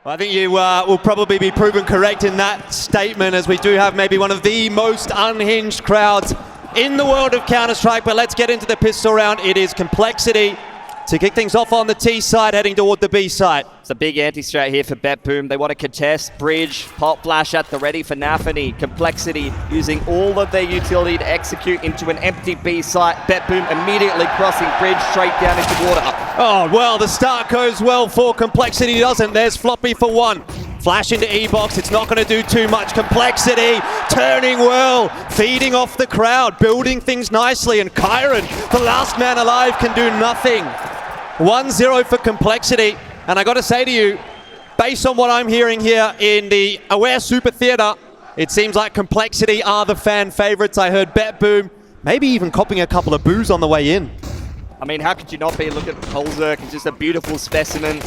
Well, I think you will probably be proven correct in that statement, as we do have maybe one of the most unhinged crowds in the world of Counter-Strike. But let's get into the pistol round. It is Complexity to kick things off on the T side, heading toward the B side. It's a big anti-strat here for BetBoom. They want to contest, bridge, pop flash at the ready for Nafany. Complexity using all of their utility to execute into an empty B site. BetBoom immediately crossing bridge straight down into water. Oh, well, the start goes well for Complexity, doesn't. There's Floppy for one. Flash into E-Box, it's not going to do too much. Complexity turning well, feeding off the crowd, building things nicely, and Kyron, the last man alive, can do nothing. 1-0 for Complexity, and I got to say to you, based on what I'm hearing here in the Aware Super Theater, it seems like Complexity are the fan favorites. I heard BetBoom maybe even copping a couple of boos on the way in. I mean, how could you not be? Look at Holzerk, he's just a beautiful specimen.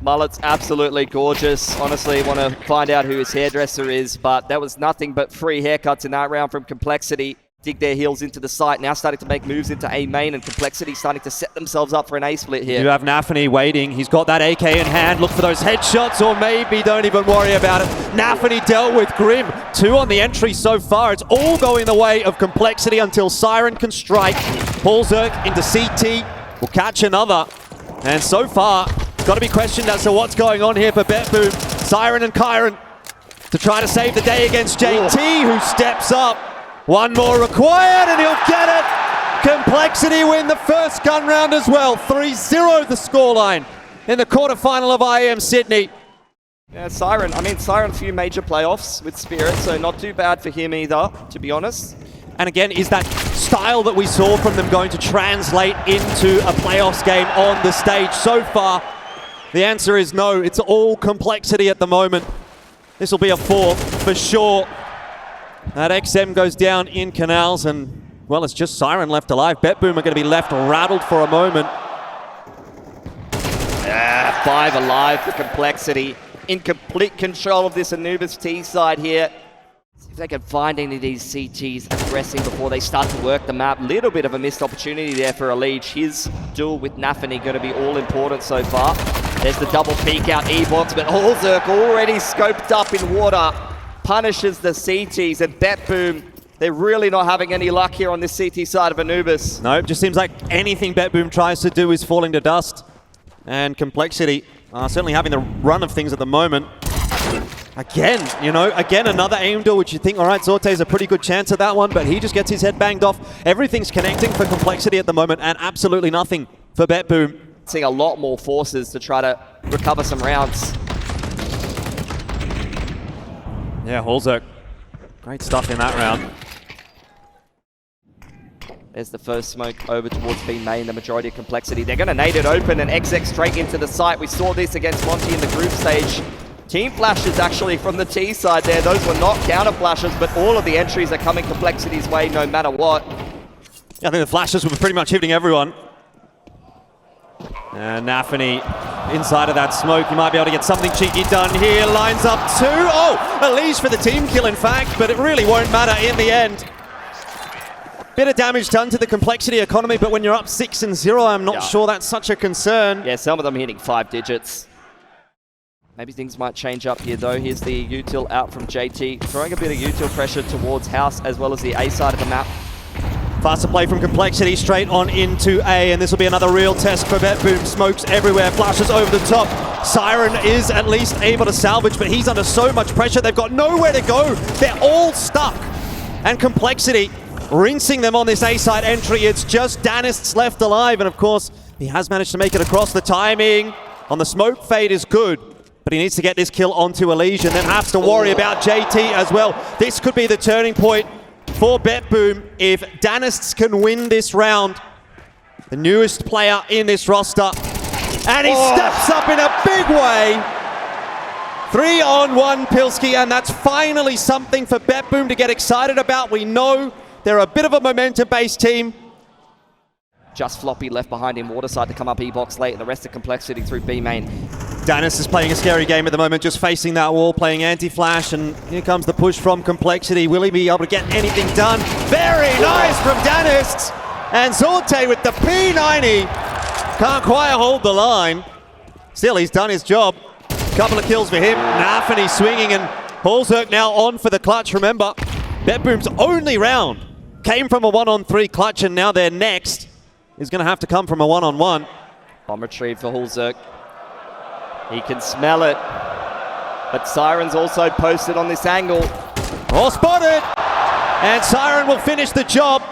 Mullet's absolutely gorgeous. Honestly, want to find out who his hairdresser is, but that was nothing but free haircuts in that round from Complexity. Dig their heels into the site, now starting to make moves into A main, and Complexity starting to set themselves up for an A split here. You have Nafany waiting. He's got that AK in hand. Look for those headshots, or maybe don't even worry about it. Nafany dealt with Grim. 2 on the entry so far. It's all going the way of Complexity until Siren can strike. Holzerk into CT. Will catch another. And so far, it's got to be questioned as to what's going on here for BetBoom. Siren and Kyron to try to save the day against JT, who steps up. One more required, and he'll get it. Complexity win the first gun round as well. 3-0 the scoreline in the quarterfinal of IEM Sydney. Yeah, Siren a few major playoffs with Spirit, so not too bad for him either, to be honest. And again, is that style that we saw from them going to translate into a playoffs game on the stage? So far, the answer is no. It's all Complexity at the moment. This will be a 4th for sure. That XM goes down in Canals, and, well, it's just Siren left alive. BetBoom are going to be left rattled for a moment. Yeah, 5 alive for Complexity. In complete control of this Anubis T side here. See if they can find any of these CTs aggressing before they start to work the map. Little bit of a missed opportunity there for Elige. His duel with Nafany going to be all important so far. There's the double peek out E-Box, but Holzerk already scoped up in water. Punishes the CTs, and BetBoom, they're really not having any luck here on this CT side of Anubis. No, it just seems like anything BetBoom tries to do is falling to dust. And Complexity are certainly having the run of things at the moment. Again, another aim duel, which you think, all right, Zorte's a pretty good chance of that one, but he just gets his head banged off. Everything's connecting for Complexity at the moment, and absolutely nothing for BetBoom. Seeing a lot more forces to try to recover some rounds. Yeah, Holzerk, great stuff in that round. There's the first smoke over towards B main, the majority of Complexity. They're going to nade it open and exec straight into the site. We saw this against Monty in the group stage. Team flashes actually from the T side there. Those were not counter flashes, but all of the entries are coming Complexity's way no matter what. Yeah, I think the flashes were pretty much hitting everyone. And Nafany inside of that smoke. You might be able to get something cheeky done here. Lines up 2. Oh, Elige for the team kill, in fact, but it really won't matter in the end. Bit of damage done to the Complexity economy, but when you're up 6-0, I'm not sure that's such a concern. Yeah, some of them hitting 5 digits. Maybe things might change up here, though. Here's the util out from JT, throwing a bit of util pressure towards House as well as the A side of the map. Faster play from Complexity straight on into A, and this will be another real test for BetBoom. Smokes everywhere, flashes over the top. Siren is at least able to salvage, but he's under so much pressure, they've got nowhere to go. They're all stuck. And Complexity rinsing them on this A side entry. It's just Danists left alive, and of course, he has managed to make it across. The timing on the smoke fade is good, but he needs to get this kill onto Elige and then has to worry about JT as well. This could be the turning point for BetBoom if Danists can win this round. The newest player in this roster. And he steps up in a big way. 3-on-1 Pilski, and that's finally something for BetBoom to get excited about. We know they're a bit of a momentum-based team. Just Floppy left behind in Waterside to come up E-Box late, and the rest of Complexity through B main. Danis is playing a scary game at the moment, just facing that wall, playing anti-flash, and here comes the push from Complexity. Will he be able to get anything done? Very nice from Danis! And Zorte with the P90. Can't quite hold the line. Still, he's done his job. Couple of kills for him. Nafany swinging, and Holzerk now on for the clutch. Remember, BetBoom's only round came from a 1-on-3 clutch, and now their next is going to have to come from a 1-on-1. Bomb retrieve for Holzerk. He can smell it. But Siren's also posted on this angle. All spotted! And Siren will finish the job.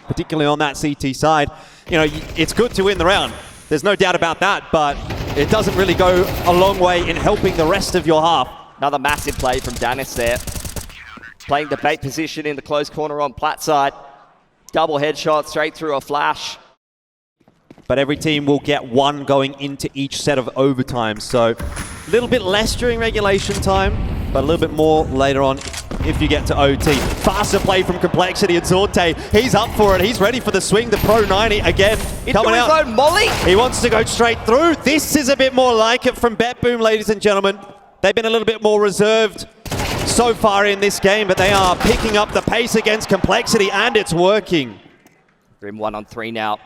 Particularly on that CT side. You know, it's good to win the round. There's no doubt about that, but it doesn't really go a long way in helping the rest of your half. Another massive play from Danis there. Playing the bait position in the close corner on Platt side. Double headshot straight through a flash. But every team will get one going into each set of overtime. So a little bit less during regulation time, but a little bit more later on if you get to OT. Faster play from Complexity and Zorte. He's up for it. He's ready for the swing. The Pro 90 again coming out. Into his own molly. He wants to go straight through. This is a bit more like it from BetBoom, ladies and gentlemen. They've been a little bit more reserved so far in this game, but they are picking up the pace against Complexity, and it's working. Grim 1-on-3 now.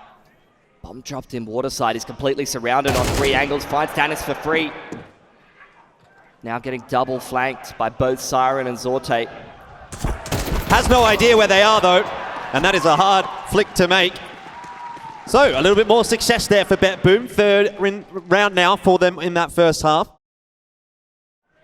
Bomb dropped in waterside. He's completely surrounded on 3 angles. Finds Danis for free. Now getting double flanked by both Siren and Zorte. Has no idea where they are though, and that is a hard flick to make. So a little bit more success there for BetBoom. Third round now for them in that first half.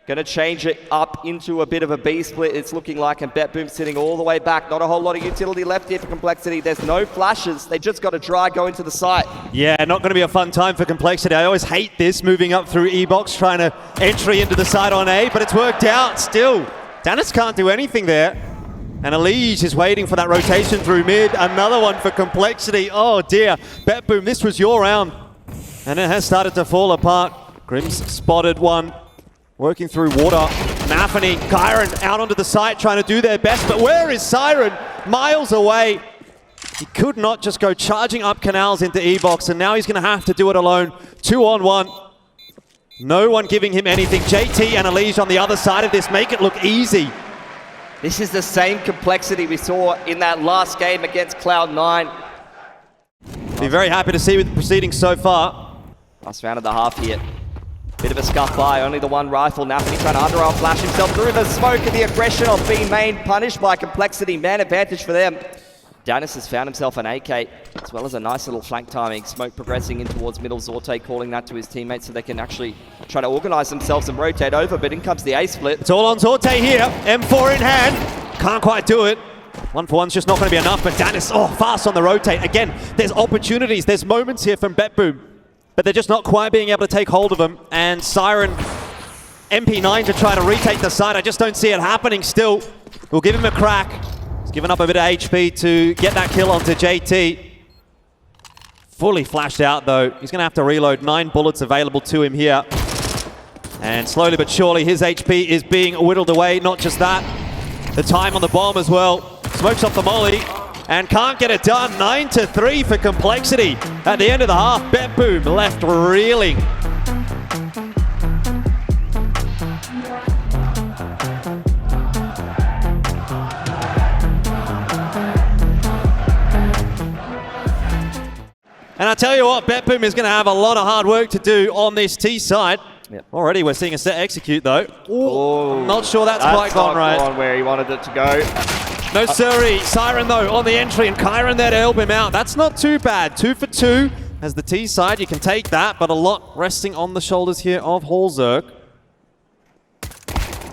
Going to change it up into a bit of a B split, it's looking like, and BetBoom sitting all the way back. Not a whole lot of utility left here for Complexity. There's no flashes. They just got to try, go into the site. Yeah, not going to be a fun time for Complexity. I always hate this, moving up through E-Box, trying to entry into the site on A, but it's worked out still. Danis can't do anything there. And Elige is waiting for that rotation through mid. Another one for Complexity. Oh dear. BetBoom, this was your round. And it has started to fall apart. Grim's spotted one. Working through water. Nafany, Kyron out onto the site trying to do their best, but where is Siren? Miles away. He could not just go charging up canals into E-Box, and now he's going to have to do it alone. 2-on-1. No one giving him anything. JT and Elige on the other side of this make it look easy. This is the same Complexity we saw in that last game against Cloud9. Be very happy to see with the proceedings so far. Last round of the half here. Bit of a scuff by, only the one rifle. Nafany trying to underarm flash himself through the smoke, and the aggression of B main punished by Complexity. Man advantage for them. Danis has found himself an AK, as well as a nice little flank timing. Smoke progressing in towards middle. Zorte calling that to his teammates so they can actually try to organize themselves and rotate over, but in comes the A split. It's all on Zorte here. M4 in hand. Can't quite do it. 1-for-1's just not going to be enough, but Danis, fast on the rotate. Again, there's opportunities, there's moments here from BetBoom, but they're just not quite being able to take hold of them. And Siren, MP9 to try to retake the side. I just don't see it happening still. We'll give him a crack. He's given up a bit of HP to get that kill onto JT. Fully flashed out though. He's going to have to reload. 9 bullets available to him here. And slowly but surely his HP is being whittled away. Not just that, the time on the bomb as well. Smokes off the molly and can't get it done. 9-3 for Complexity. At the end of the half, BetBoom left reeling. And I tell you what, BetBoom is going to have a lot of hard work to do on this T side. Yep. Already we're seeing a set execute though. Ooh, not sure that's quite gone right. Gone where he wanted it to go. No siree. Siren though on the entry, and Kyron there to help him out. That's not too bad. 2 for 2 as the T side. You can take that, but a lot resting on the shoulders here of Holzerk.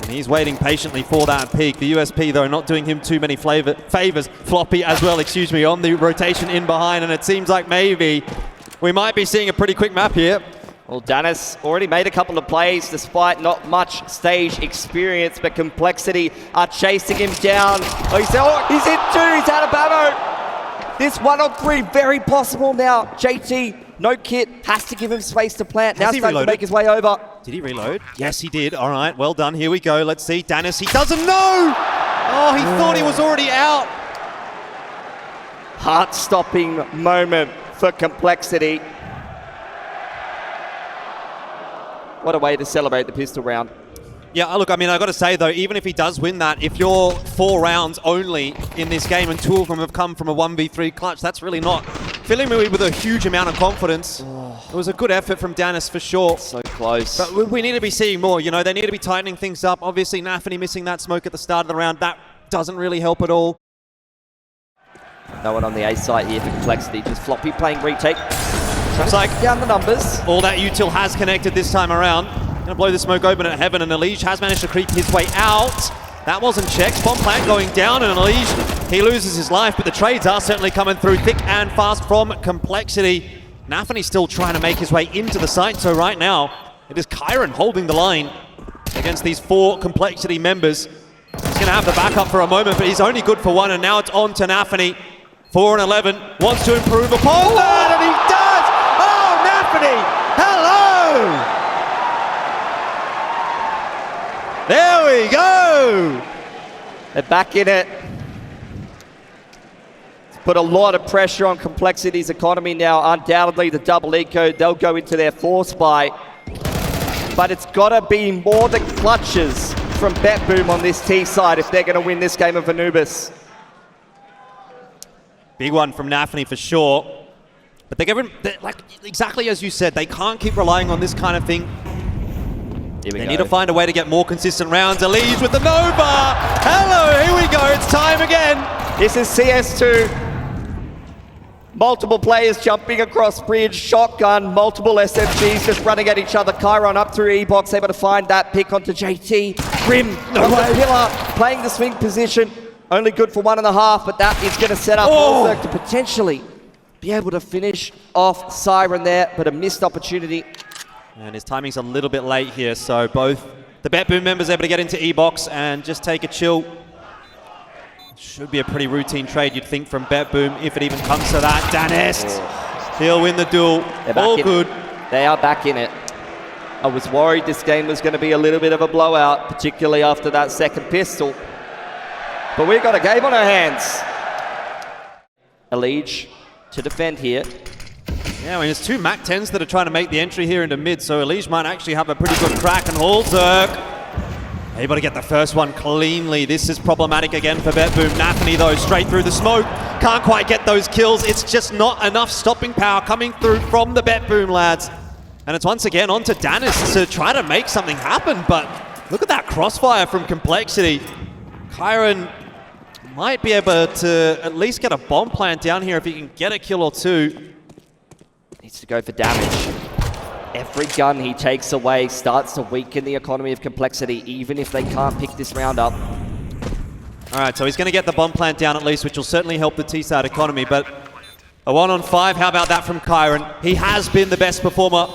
And he's waiting patiently for that peak. The USP though not doing him too many favors. Floppy as well, excuse me, on the rotation in behind, and it seems like maybe we might be seeing a pretty quick map here. Well, Danis already made a couple of plays despite not much stage experience, but Complexity are chasing him down. He's hit 2, he's out of ammo. This 1-on-3, very possible now. JT, no kit, has to give him space to plant. Now starting to make his way over. Did he reload? Yes, he did. All right, well done. Here we go. Let's see. Danis, he doesn't know. Oh, he thought he was already out. Heart-stopping moment for Complexity. What a way to celebrate the pistol round. Yeah, look, I mean, I've got to say, though, even if he does win that, if you're 4 rounds only in this game and 2 of them have come from a 1v3 clutch, that's really not filling me with a huge amount of confidence. It was a good effort from Danis for sure. So close. But we need to be seeing more, you know, they need to be tightening things up. Obviously, Nafany missing that smoke at the start of the round, that doesn't really help at all. No one on the A site here for Complexity, just Floppy playing retake. Looks like down the numbers. all that util has connected this time around. Gonna blow the smoke open at Heaven, and Elige has managed to creep his way out. That wasn't checked. Bomb plant going down, and Elige, he loses his life, but the trades are certainly coming through thick and fast from Complexity. Nafany's still trying to make his way into the site, so right now, it is Kyron holding the line against these 4 Complexity members. He's gonna have the backup for a moment, but he's only good for 1, and now it's on to Nafany. 4 and 11, wants to improve upon that, and he does! Oh, Nafany, hello! There we go! They're back in it. It's put a lot of pressure on Complexity's economy now. Undoubtedly, the double eco, they'll go into their force buy. But it's got to be more than clutches from BetBoom on this T side if they're going to win this game of Anubis. Big one from Nafany for sure. But they're like exactly as you said, they can't keep relying on this kind of thing. They need to find a way to get more consistent rounds. Elige with the Nova! Hello, here we go, it's time again! This is CS2. Multiple players jumping across bridge, shotgun, multiple SMGs just running at each other. Kyron up through E-box, able to find that pick onto JT. Grim, no way. Pillar, playing the swing position. Only good for 1.5, but that is going to set up Wolzerk to potentially be able to finish off Siren there, but a missed opportunity. And his timing's a little bit late here, so both the BetBoom members able to get into E-box and just take a chill. Should be a pretty routine trade, you'd think, from BetBoom, if it even comes to that. Danis, he'll win the duel. All good. They are back in it. I was worried this game was going to be a little bit of a blowout, particularly after that second pistol. But we've got a game on our hands. Elige to defend here. Yeah, I mean, it's 2 MAC-10s that are trying to make the entry here into mid, so Elige might actually have a pretty good crack, and Wolzerk able to get the first one cleanly. This is problematic again for BetBoom. Nafany, though, straight through the smoke. Can't quite get those kills. It's just not enough stopping power coming through from the BetBoom lads. And it's once again on to Danis to try to make something happen, but look at that crossfire from Complexity. Kyron might be able to at least get a bomb plant down here if he can get a kill or 2. Needs to go for damage. Every gun he takes away starts to weaken the economy of Complexity, even if they can't pick this round up. All right, so he's going to get the bomb plant down at least, which will certainly help the T-side economy, but a 1-on-5, how about that from Kyron? He has been the best performer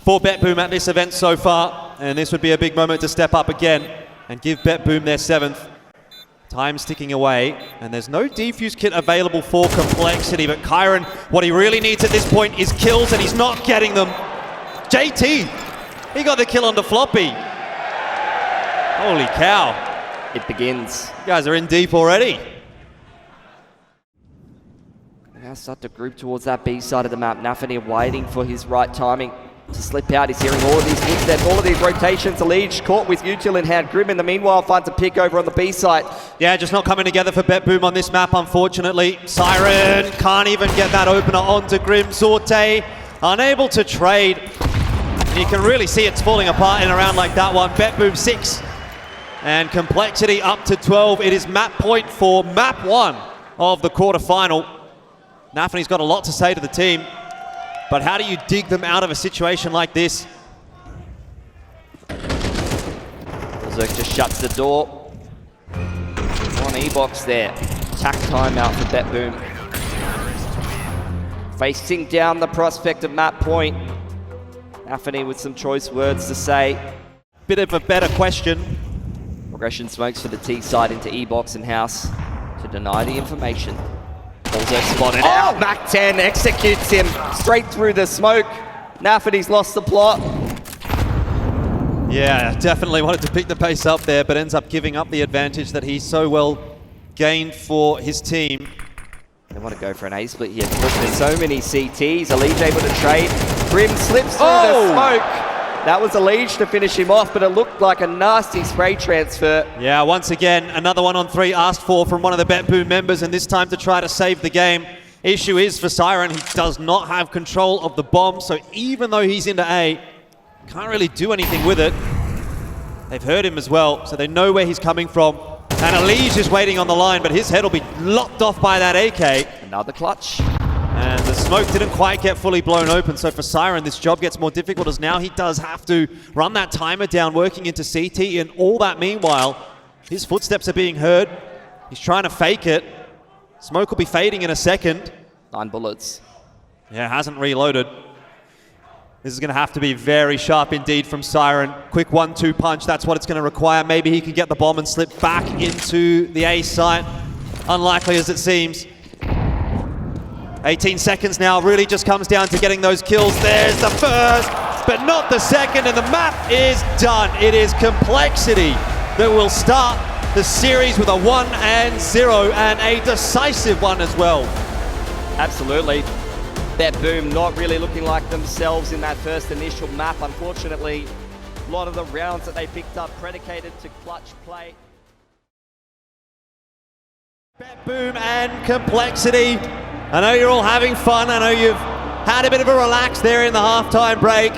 for BetBoom at this event so far, and this would be a big moment to step up again and give BetBoom their 7th. Time's ticking away, and there's no defuse kit available for Complexity, but Kyron, what he really needs at this point is kills, and he's not getting them. JT, he got the kill on the Floppy. Holy cow. It begins. You guys are in deep already. Now start to group towards that B side of the map. Nafany waiting for his right timing to slip out. He's hearing all of these hits and all of these rotations. Elige caught with util in hand. Grim in the meanwhile finds a pick over on the B side. Yeah, just not coming together for BetBoom on this map, unfortunately. Siren can't even get that opener onto Grim. Zorte unable to trade. You can really see it's falling apart in a round like that one. BetBoom 6 and Complexity up to 12. It is map point for map 1 of the quarterfinal. Nafany's got a lot to say to the team, but how do you dig them out of a situation like this? Wolzerk just shuts the door. On E-box there. Attack timeout for BetBoom. Facing down the prospect of map point. Nafany with some choice words to say. Bit of a better question. Progression smokes for the T side into E-box and house to deny the information. Wolzerk spotted out. Mac-10 executes him straight through the smoke. Nafany's lost the plot. Yeah, definitely wanted to pick the pace up there, but ends up giving up the advantage that he so well gained for his team. They want to go for an A-split here. Look, there's so many CTs. Elige able to trade. Grim slips through the smoke. That was Elige to finish him off, but it looked like a nasty spray transfer. Yeah, once again, another 1-on-3 asked for from one of the BetBoom members, and this time to try to save the game. issue is for Siren, he does not have control of the bomb, so even though he's into A, can't really do anything with it. They've heard him as well, so they know where he's coming from. And Elige is waiting on the line, but his head will be lopped off by that AK. Another clutch. And the smoke didn't quite get fully blown open, so for Siren, this job gets more difficult as now he does have to run that timer down, working into CT, and all that meanwhile, his footsteps are being heard. He's trying to fake it. Smoke will be fading in a second. 9 bullets. Yeah, hasn't reloaded. This is going to have to be very sharp indeed from Siren. Quick 1-2 punch, that's what it's going to require. Maybe he can get the bomb and slip back into the A site. Unlikely as it seems. 18 seconds now, really just comes down to getting those kills. There's the first, but not the second, and the map is done. It is Complexity that will start the series with a 1-0 and a decisive one as well. Absolutely. BetBoom not really looking like themselves in that first initial map. Unfortunately, a lot of the rounds that they picked up predicated to clutch play. BetBoom and Complexity. I know you're all having fun. I know you've had a bit of a relax there in the halftime break.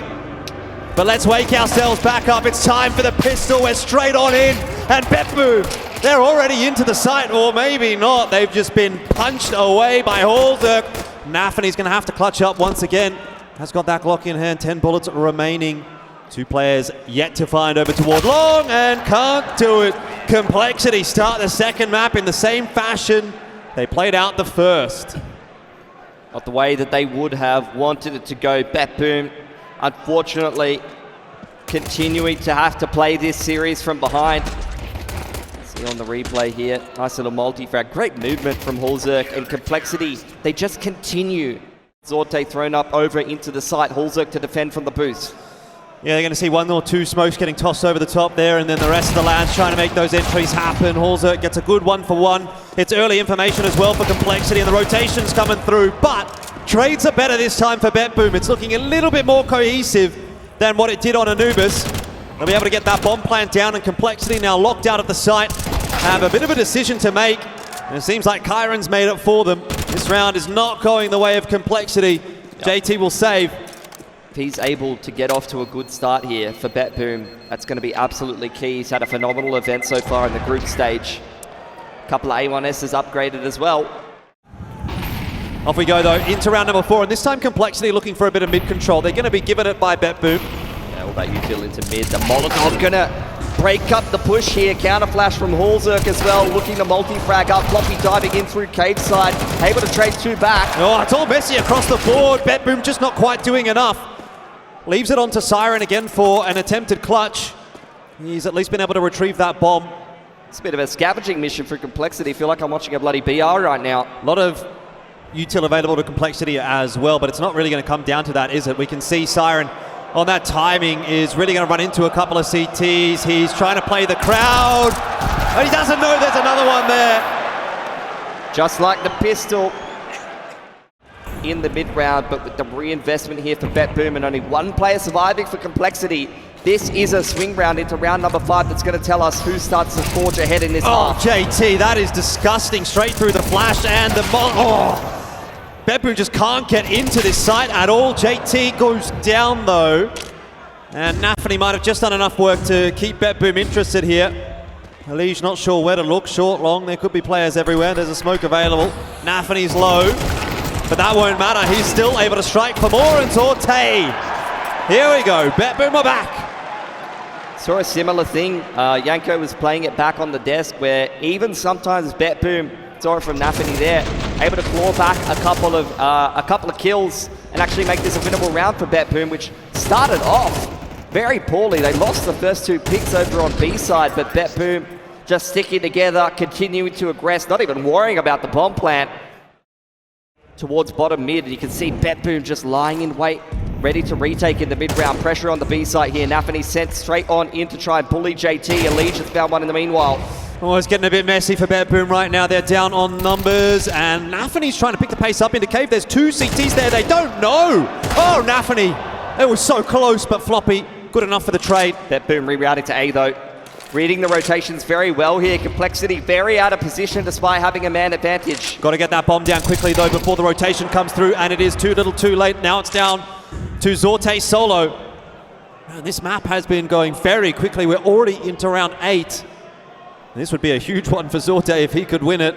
But let's wake ourselves back up. It's time for the pistol. We're straight on in. And BetBoom, they're already into the site, or maybe not. They've just been punched away by Halzerk. Nafany's going to have to clutch up once again. Has got that Glock in hand, 10 bullets remaining. 2 players yet to find over toward long and can't do it. Complexity start the second map in the same fashion they played out the first. Not the way that they would have wanted it to go. BetBoom, unfortunately, continuing to have to play this series from behind. See on the replay here, nice little multi-frag. Great movement from Halzerk, and Complexity, they just continue. Zorte thrown up over into the site. Halzerk to defend from the boost. Yeah, they're going to see 1 or 2 smokes getting tossed over the top there, and then the rest of the land's trying to make those entries happen. Halzerk gets a good 1-for-1. It's early information as well for Complexity, and the rotation's coming through, but trades are better this time for BetBoom. It's looking a little bit more cohesive than what it did on Anubis. They'll be able to get that bomb plant down, and Complexity now locked out of the site. Have a bit of a decision to make, and it seems like Kyron's made it for them. This round is not going the way of Complexity. JT will save. If he's able to get off to a good start here for BetBoom, that's going to be absolutely key. He's had a phenomenal event so far in the group stage. A couple of A1Ss upgraded as well. Off we go though, into round number 4, and this time Complexity looking for a bit of mid-control. They're going to be given it by BetBoom. Yeah, what about you, Phil, into mid? The Molotov going to break up the push here. Counter flash from Halzerk as well, looking to multi-frag up. Floppy diving in through cave side, able to trade 2 back. Oh, it's all messy across the board. BetBoom just not quite doing enough. Leaves it on to Siren again for an attempted clutch. He's at least been able to retrieve that bomb. It's a bit of a scavenging mission for Complexity. I feel like I'm watching a bloody BR right now. A lot of util available to Complexity as well, but it's not really going to come down to that, is it? We can see Siren on that timing is really going to run into a couple of CTs. He's trying to play the crowd, but he doesn't know there's another one there. Just like the pistol in the mid-round, but with the reinvestment here for BetBoom and only 1 player surviving for Complexity, this is a swing round into round number 5 that's going to tell us who starts to forge ahead in this half. JT, that is disgusting. Straight through the flash and the... BetBoom just can't get into this site at all. JT goes down though, and Nafany might have just done enough work to keep BetBoom interested here. Elige not sure where to look, short, long, there could be players everywhere. There's a smoke available. Nafany's low, but that won't matter. He's still able to strike for more, and Zorte. Here we go, BetBoom are back. Saw a similar thing. Yanko was playing it back on the desk, where even sometimes BetBoom, saw it from Nafany there, able to claw back a couple of kills and actually make this a winnable round for BetBoom, which started off very poorly. They lost the first 2 picks over on B side, but BetBoom just sticking together, continuing to aggress, not even worrying about the bomb plant towards bottom mid. And you can see BetBoom just lying in wait, ready to retake in the mid-round. Pressure on the B side here. Nafany sent straight on in to try and bully JT. Elige has found one in the meanwhile. Oh, it's getting a bit messy for BetBoom right now. They're down on numbers, and Nafany's trying to pick the pace up into cave. There's 2 CTs there. They don't know. Oh, Nafany. It was so close, but Floppy, good enough for the trade. BetBoom rerouting to A though. Reading the rotations very well here. Complexity very out of position despite having a man advantage. Got to get that bomb down quickly though before the rotation comes through, and it is too little too late. Now it's down to Zorte solo. Man, this map has been going very quickly. We're already into round 8. This would be a huge one for Zorte if he could win it.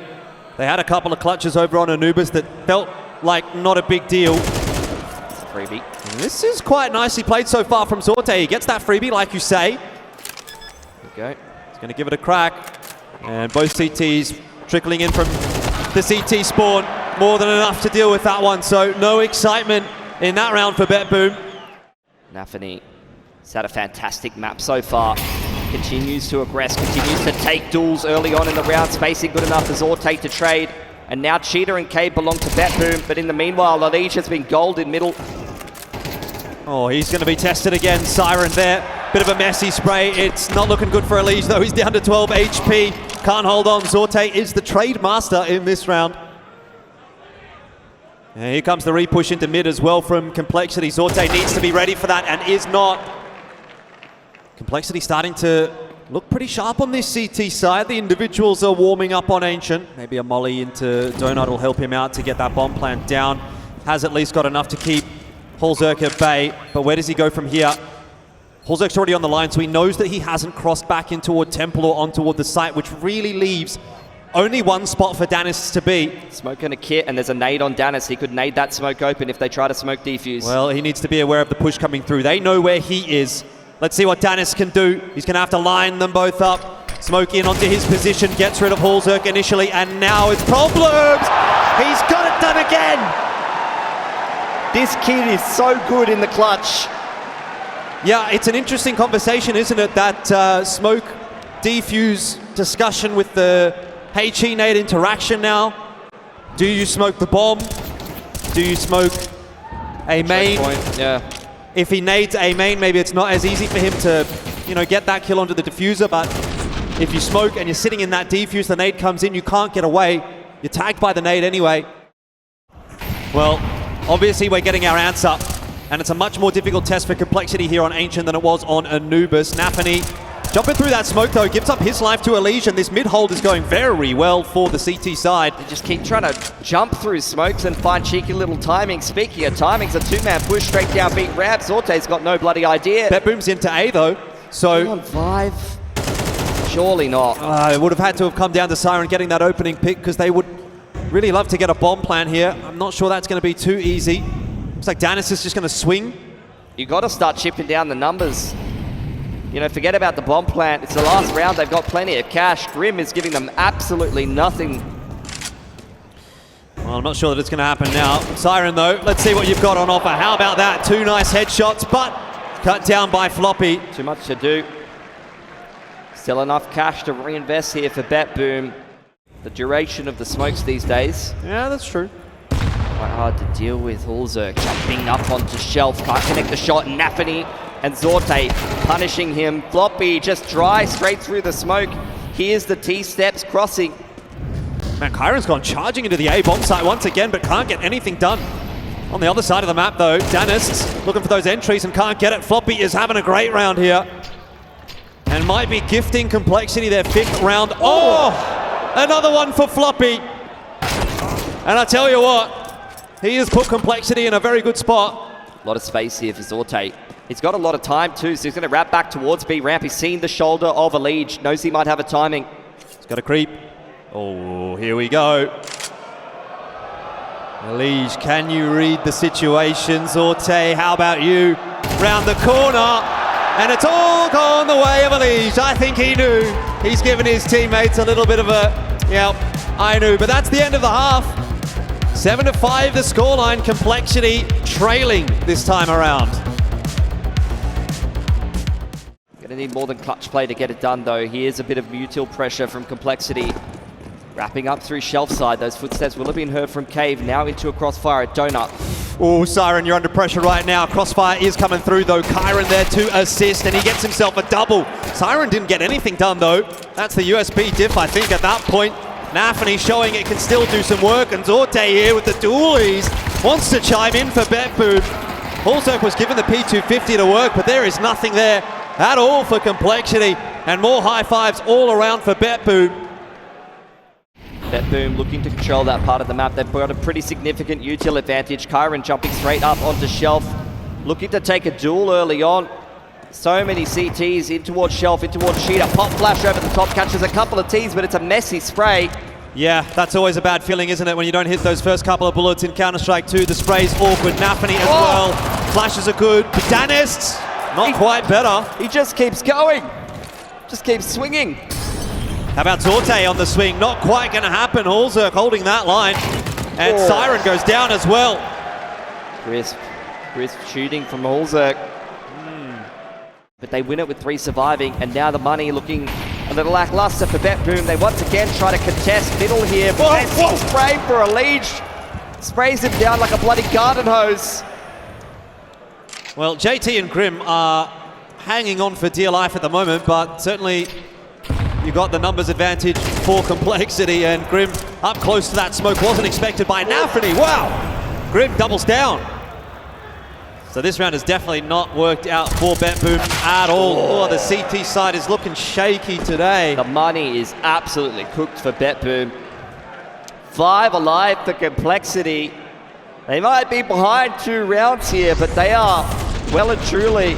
They had a couple of clutches over on Anubis that felt like not a big deal. Freebie. And this is quite nicely played so far from Zorte. He gets that freebie, like you say. There we go. He's going to give it a crack. And both CTs trickling in from the CT spawn. More than enough to deal with that one. So no excitement in that round for BetBoom. Nafany has had a fantastic map so far. Continues to aggress, continues to take duels early on in the round. Spacing good enough for Zorte to trade. And now Cheetah and Cave belong to BetBoom. But in the meanwhile, Lalij has been gold in middle. Oh, he's going to be tested again. Siren there. Bit of a messy spray. It's not looking good for Lalij though. He's down to 12 HP. Can't hold on. Zorte is the trade master in this round. And here comes the repush into mid as well from Complexity. Zorte needs to be ready for that and is not. Complexity starting to look pretty sharp on this CT side. The individuals are warming up on Ancient. Maybe a molly into Donut will help him out to get that bomb plant down. Has at least got enough to keep Holzerk at bay. But where does he go from here? Holzerk's already on the line, so he knows that he hasn't crossed back in toward Temple or on toward the site, which really leaves only one spot for Danis to be. Smoke and a kit, and there's a nade on Danis. He could nade that smoke open if they try to smoke defuse. Well, he needs to be aware of the push coming through. They know where he is. Let's see what Danis can do. He's going to have to line them both up. Smoke in onto his position, gets rid of Holzerk initially, and now it's problems! He's got it done again! This kid is so good in the clutch. Yeah, it's an interesting conversation, isn't it? That smoke defuse discussion with the HE nade interaction now. Do you smoke the bomb? Do you smoke a main? Yeah. If he nades a main, maybe it's not as easy for him to, get that kill onto the diffuser, but if you smoke and you're sitting in that defuse, the nade comes in, you can't get away. You're tagged by the nade anyway. Well, obviously we're getting our answer, and it's a much more difficult test for Complexity here on Ancient than it was on Anubis. Nafany jumping through that smoke though, gives up his life to Lalij, and this mid hold is going very well for the CT side. They just keep trying to jump through smokes and find cheeky little timing. Speaking of timings, a two-man push straight down beat Rab. Zorte's got no bloody idea. BetBoom's into A though, so... 1-5? Surely not. It would have had to have come down to Siren getting that opening pick, because they would really love to get a bomb plan here. I'm not sure that's going to be too easy. Looks like Danis is just going to swing. You got to start chipping down the numbers. Forget about the bomb plant. It's the last round. They've got plenty of cash. Grim is giving them absolutely nothing. Well, I'm not sure that it's going to happen now. Siren, though, let's see what you've got on offer. How about that? 2 nice headshots, but cut down by Floppy. Too much to do. Still enough cash to reinvest here for BetBoom. The duration of the smokes these days. Yeah, that's true. Quite hard to deal with. Holzerk jumping up onto shelf. Can't connect the shot. Nafany and Zorte punishing him. Floppy just dry straight through the smoke. Here's the T-steps crossing. Man, Kyron's gone charging into the A bomb site once again, but can't get anything done. On the other side of the map, though, Danis looking for those entries and can't get it. Floppy is having a great round here. And might be gifting Complexity their 5th round. Oh! Another one for Floppy. And I tell you what, he has put Complexity in a very good spot. A lot of space here for Zorte. He's got a lot of time too, so he's going to wrap back towards B ramp. He's seen the shoulder of Lalij, knows he might have a timing. He's got a creep. Oh, here we go. Lalij, can you read the situation? Zorte, how about you? Round the corner, and it's all gone the way of Lalij. I think he knew. He's given his teammates a little bit of a, I knew. But that's the end of the half. 7-5 the scoreline. Complexity trailing this time around. Gonna need more than clutch play to get it done though. Here's a bit of mutil pressure from Complexity. Wrapping up through shelf side. Those footsteps will have been heard from Cave. Now into a crossfire at Donut. Oh, Siren, you're under pressure right now. Crossfire is coming through though. Kyron there to assist, and he gets himself a double. Siren didn't get anything done though. That's the USP diff, I think, at that point. Nafany showing it can still do some work, and Zorte here with the dualies wants to chime in for BetBoom. Holzerk was given the P250 to work, but there is nothing there at all for Complexity. and more high fives all around for BetBoom. BetBoom looking to control that part of the map. They've got a pretty significant util advantage. Kyron jumping straight up onto Shelf, looking to take a duel early on. So many CTs in towards Shelf, in towards Sheeta. Pop flash over the top, catches a couple of Ts, but it's a messy spray. Yeah, that's always a bad feeling, isn't it, when you don't hit those first couple of bullets in Counter-Strike 2. The spray's awkward. Nafany as well. Flashes are good. But Danist, not quite better. He just keeps going. Just keeps swinging. How about Zorte on the swing? Not quite going to happen. Holzerk holding that line. And Siren goes down as well. Crisp shooting from Holzerk. But they win it with 3 surviving, and now the money looking a little lackluster for BetBoom. They once again try to contest middle here. Messy spray for a leash. Sprays him down like a bloody garden hose. Well, JT and Grim are hanging on for dear life at the moment, but certainly you got the numbers advantage for Complexity, and Grim up close to that smoke wasn't expected by Nafany. Wow! Grim doubles down. So this round has definitely not worked out for BetBoom at all. Oh, the CT side is looking shaky today. The money is absolutely cooked for BetBoom. 5 alive for Complexity. They might be behind 2 rounds here, but they are well and truly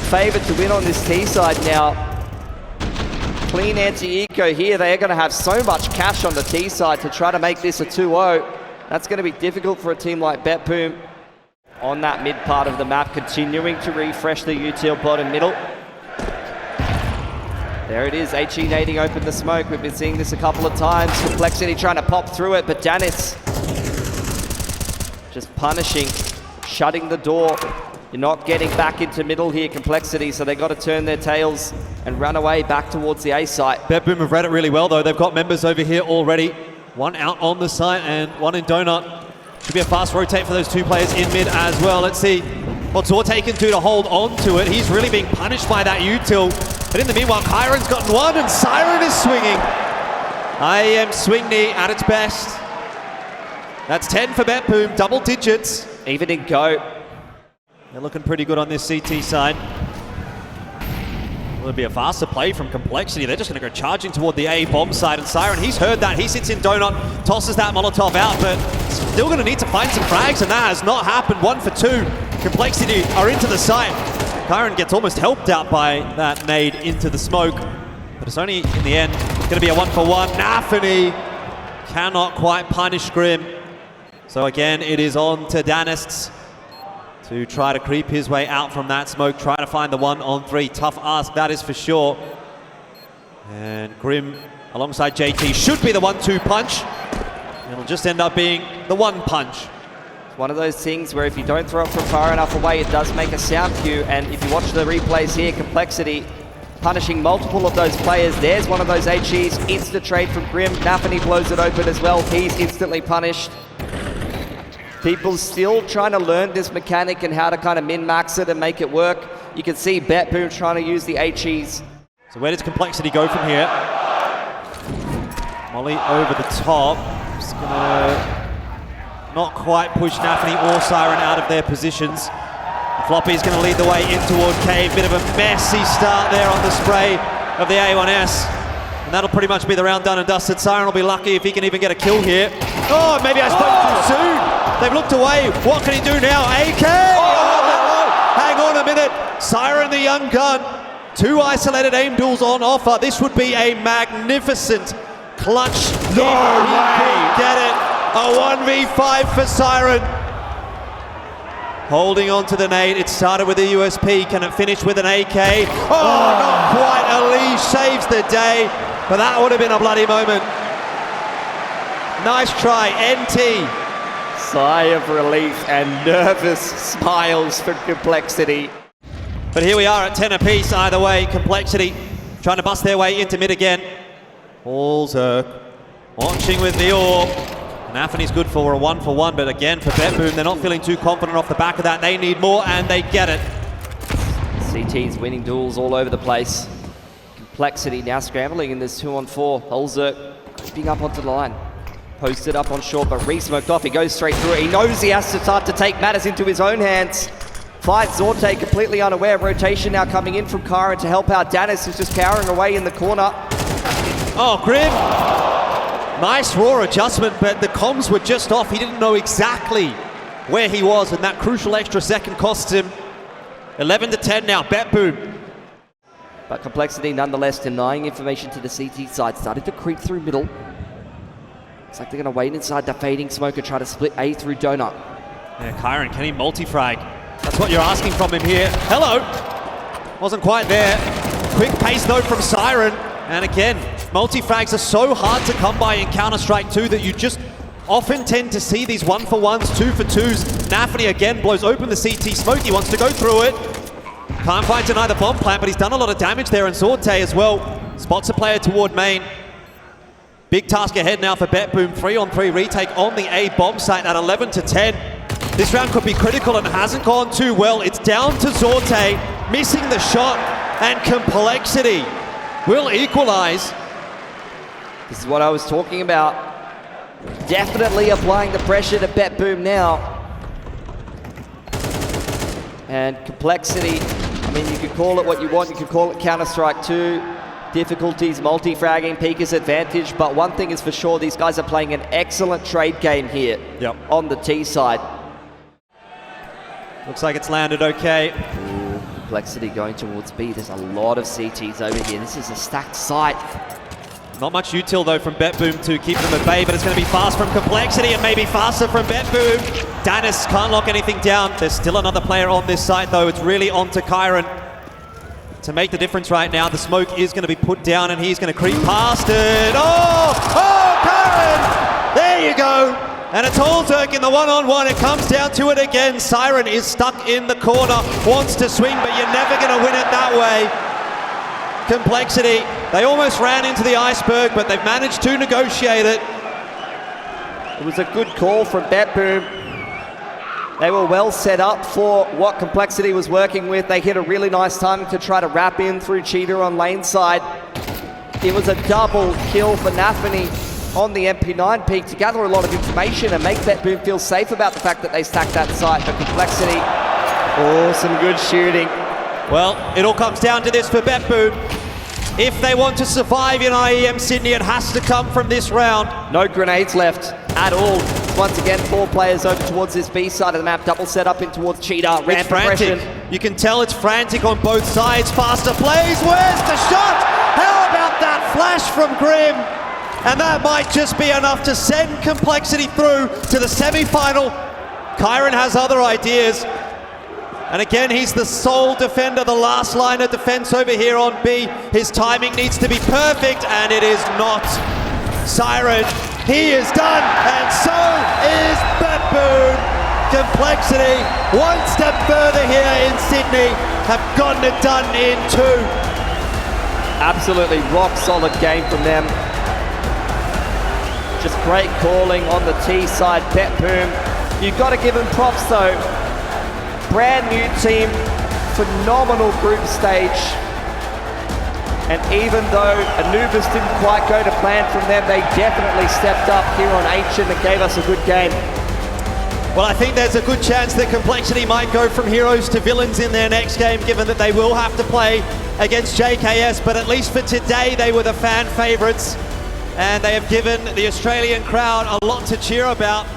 favored to win on this T side now. Clean anti-eco here. They are going to have so much cash on the T side to try to make this a 2-0. That's going to be difficult for a team like BetBoom. On that mid part of the map, continuing to refresh the util bottom middle. There it is, HE nading open the smoke. We've been seeing this a couple of times. Complexity trying to pop through it, but Danis just punishing, shutting the door. You're not getting back into middle here, Complexity, so they got to turn their tails and run away back towards the A site. BetBoom have read it really well, though. They've got members over here already. One out on the site and one in Donut. Should be a fast rotate for those 2 players in mid as well. Let's see what Zorte can do to hold on to it. He's really being punished by that util. But in the meanwhile, Kyron's gotten one and Siren is swinging. IEM swing knee at its best. That's 10 for BetBoom, double digits. Even in go. They're looking pretty good on this CT side. Will it be a faster play from Complexity? They're just going to go charging toward the A bomb side, and Siren, he's heard that. He sits in Donut, tosses that Molotov out, but still going to need to find some frags, and that has not happened. 1 for 2. Complexity are into the site. Kyron gets almost helped out by that nade into the smoke, but it's only in the end going to be a 1 for 1. Nafany cannot quite punish Grim. So again, it is on to Danists to try to creep his way out from that smoke, try to find the 1-on-3. Tough ask, that is for sure. And Grim, alongside JT, should be the 1-2 punch. It'll just end up being the 1 punch. It's one of those things where if you don't throw it from far enough away, it does make a sound cue. And if you watch the replays here, Complexity punishing multiple of those players. There's one of those HEs, instant trade from Grim. Nafany blows it open as well. He's instantly punished. People still trying to learn this mechanic and how to kind of min-max it and make it work. You can see BetBoom trying to use the HEs. So where does Complexity go from here? Molly over the top. Just gonna not quite push Nafany or Siren out of their positions. Floppy's gonna lead the way in toward Cave. Bit of a messy start there on the spray of the A1S. And that'll pretty much be the round done and dusted. Siren will be lucky if he can even get a kill here. Oh, maybe I spoke too soon. They've looked away. What can he do now? AK! Oh, hang on a minute. Siren, the young gun. 2 isolated aim duels on offer. This would be a magnificent clutch. No way! Get it. A 1v5 for Siren. Holding on to the nade. It started with a USP. Can it finish with an AK? Oh, not quite. Ali saves the day. But that would have been a bloody moment. Nice try. NT. Sigh of relief and nervous smiles for Complexity. But here we are at 10 apiece either way. Complexity trying to bust their way into mid again. Holzerk launching with the AWP. Nafany's good for a 1 for 1, but again for BetBoom, they're not feeling too confident off the back of that. They need more and they get it. CT's winning duels all over the place. Complexity now scrambling in this 2-on-4. Holzerk creeping up onto the line. Posted up on short, but re-smoked off. He goes straight through it. He knows he has to start to take matters into his own hands. fight. Zorte completely unaware. Rotation now coming in from Kyron to help out Dennis, who's just cowering away in the corner. Oh, Grim. Nice raw adjustment, but the comms were just off. He didn't know exactly where he was, and that crucial extra second costs him. 11-10 now, BetBoom. But Complexity nonetheless denying information to the CT side, starting to creep through middle. Looks like they're going to wait inside the fading smoke and try to split A through Donut. Yeah, Kyron, can he multi-frag? That's what you're asking from him here. Hello! Wasn't quite there. Quick pace though from Siren. And again, multi-frags are so hard to come by in Counter-Strike 2 that you just often tend to see these 1-for-1s, 2-for-2s. Nafany again blows open the CT smoke. He wants to go through it. Can't quite deny the bomb plant, but he's done a lot of damage there, and Zorte as well. Spots a player toward main. Big task ahead now for BetBoom. 3-on-3 retake on the A bomb site at 11-10. This round could be critical and hasn't gone too well. It's down to Zorte, missing the shot, and Complexity will equalize. This is what I was talking about. Definitely applying the pressure to BetBoom now. And Complexity, I mean, you could call it what you want. You could call it Counter-Strike 2. Difficulties, multi-fragging, Pika's advantage. But one thing is for sure, these guys are playing an excellent trade game here on the T side. Looks like it's landed okay. Ooh, Complexity going towards B. There's a lot of CTs over here. This is a stacked site. Not much util though from BetBoom to keep them at bay, but it's going to be fast from Complexity and maybe faster from BetBoom. Dennis can't lock anything down. There's still another player on this site though. It's really on to Kyron to make the difference right now. The smoke is going to be put down and he's going to creep past it. Oh, Kyron! There you go. And it's Holzerk in the one-on-one. It comes down to it again. Siren is stuck in the corner, wants to swing, but you're never going to win it that way. Complexity, they almost ran into the iceberg, but they've managed to negotiate it. It was a good call from BetBoom. They were well set up for what Complexity was working with. They hit a really nice timing to try to wrap in through Cheetah on lane side. It was a double kill for Nafany on the MP9 peak to gather a lot of information and make BetBoom feel safe about the fact that they stacked that site. But Complexity, oh, some good shooting. Well, it all comes down to this for BetBoom. If they want to survive in IEM Sydney, it has to come from this round. No grenades left at all. Once again, 4 players over towards this B side of the map. Double set up in towards Cheetah. It's frantic. You can tell it's frantic on both sides. Faster plays. Where's the shot? How about that flash from Grim? And that might just be enough to send Complexity through to the semi-final. Kyron has other ideas. And again, he's the sole defender, the last line of defense over here on B. His timing needs to be perfect, and it is not. Siren, he is done, and so is BetBoom. Complexity, one step further here in Sydney, have gotten it done in 2. Absolutely rock solid game from them. Just great calling on the T side, BetBoom. You've got to give them props though. Brand new team, phenomenal group stage. And even though Anubis didn't quite go to plan from them, they definitely stepped up here on Ancient and gave us a good game. Well, I think there's a good chance that Complexity might go from heroes to villains in their next game, given that they will have to play against JKS, but at least for today, they were the fan favorites, and they have given the Australian crowd a lot to cheer about.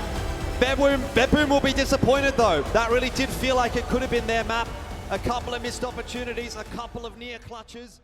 BetBoom will be disappointed though. That really did feel like it could have been their map. A couple of missed opportunities, a couple of near clutches.